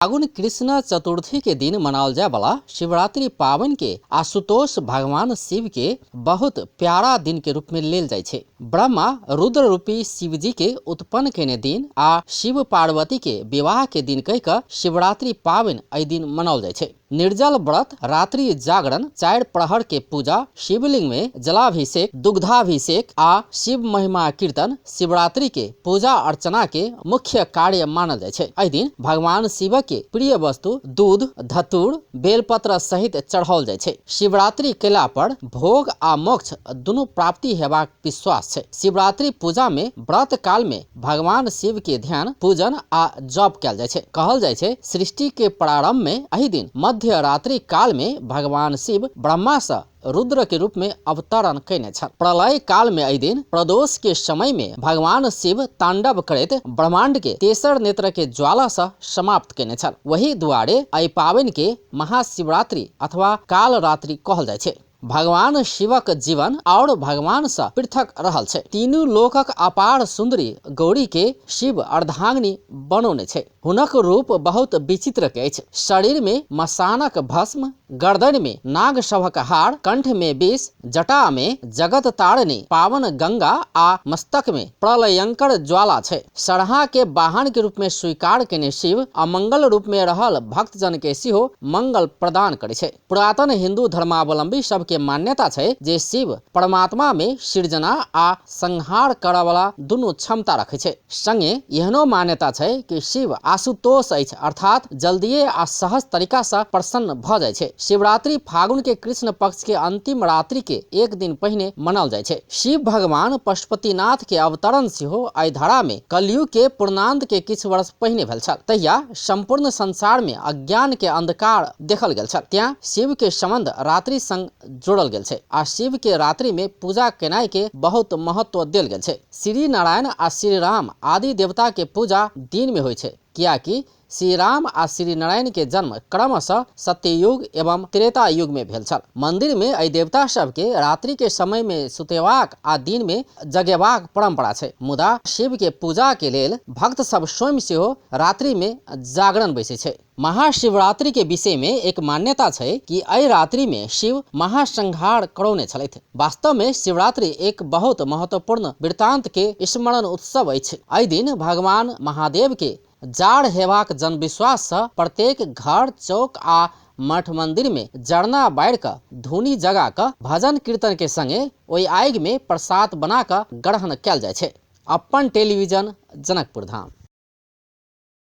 फागुन कृष्ण चतुर्थी के दिन मनावल जाए वाला शिवरात्रि पावन के आशुतोष भगवान शिव के बहुत प्यारा दिन के रूप में लेल जाय छे। ब्रह्मा रुद्र रूपी शिव जी के उत्पन्न केने दिन आ शिव पार्वती के विवाह के दिन कह कर शिवरात्रि पावन एहि दिन मनावल जाय छे। निर्जल व्रत, रात्रि जागरण, 4 प्रहर के पूजा, शिवलिंग में जलाभिषेक, दुग्धाभिषेक आ शिव महिमा कीर्तन शिवरात्रि के पूजा अर्चना के मुख्य कार्य मानल जाय छे। एहि दिन भगवान शिव के प्रिय वस्तु दूध, धतूर, बेलपत्र सहित चढ़ाओल जाय छे। शिवरात्रि केला पर भोग आ मोक्ष दुनू प्राप्ति हेबाक विश्वास छे। शिवरात्रि पूजा में व्रत काल में भगवान शिव के ध्यान, पूजन आ जप कैल जाय छे। कहल जाय छे सृष्टि के प्रारंभ में एहि दिन मध्य रात्रि काल में भगवान शिव ब्रह्मा से रुद्र के रूप में अवतरण कैने छल। प्रलय काल में एहि दिन प्रदोष के समय में भगवान शिव तांडव करैत ब्रह्मांड के तेसर नेत्र के ज्वाला से समाप्त कैने छल। वही दुआरे एहि पावन के महाशिवरात्रि अथवा काल रात्रि कहल जाय छे। भगवान शिवक जीवन और भगवान से पृथक रहल छे। तीनू लोकक अपार सुंदरी गौरी के शिव अर्धांगिनी बनौने छे। हुनक रूप बहुत विचित्र के अछि। शरीर में मसानक भस्म, गर्दन में नाग सभक हार, कंठ में विष, जटा में जगत तारिणी पावन गंगा आ मस्तक में प्रलयंकर ज्वाला छे। सरहा के वाहन के रूप में स्वीकार केने शिव अमंगल रूप में रहल भक्तजन के सेहो मंगल प्रदान करे छे। पुरातन हिंदू धर्मावलंबी सब के मान्यता छे जे शिव परमात्मा में सृजना आ संहार करय वाला दुनू क्षमता रखे छे। संगे एहनो मान्यता छे कि शिव आशुतोष अछि, अर्थात जल्दिए आ सहज तरीका से प्रसन्न भ जाय छे। शिवरात्रि फागुन के कृष्ण पक्ष के अंतिम रात्रि के एक दिन पहिने मनाओल जाय छे। शिव भगवान पशुपतिनाथ के अवतरण सेहो एहि धरा में कलयुग के पूर्णांत के किछ वर्ष पहिने भेल छल। तहिया संपूर्ण संसार में अज्ञान के अंधकार देखल गेल छल। त्या शिव के संबंध रात्रि संग जोड़ल गेल छे आ शिव के रात्रि में पूजा केनाय के बहुत महत्व देल गेल छे। श्री नारायण आ श्री राम आदि देवता के पूजा दिन में होय छे, कियाकि श्री राम आ श्री नारायण के जन्म क्रमशः सत्ययुग एवं त्रेता युग में भेल छल। मंदिर में एहि देवता सब के रात्रि के समय में सुतेबाक आ दिन में जगेबाक परंपरा छे। मुदा शिव के पूजा के लेल भक्त सब स्वयं सेहो रात्रि में जागरण बैसे छे। महाशिवरात्रि के विषय में एक मान्यता छे कि एहि रात्रि में शिव महासंहार करौने छलथि। वास्तव में शिवरात्रि एक बहुत महत्वपूर्ण वृत्तांत के स्मरण उत्सव अछि। एहि दिन भगवान महादेव के जाड़ हेबाक जनविश्वास से प्रत्येक घर, चौक आ मठ मंदिर में जरना बार कर धुनी जगा कर भजन कीर्तन के संगे ओहि आगि में प्रसाद बना कर ग्रहण कैल जाय छे। अपन टेलीविजन जनकपुर धाम।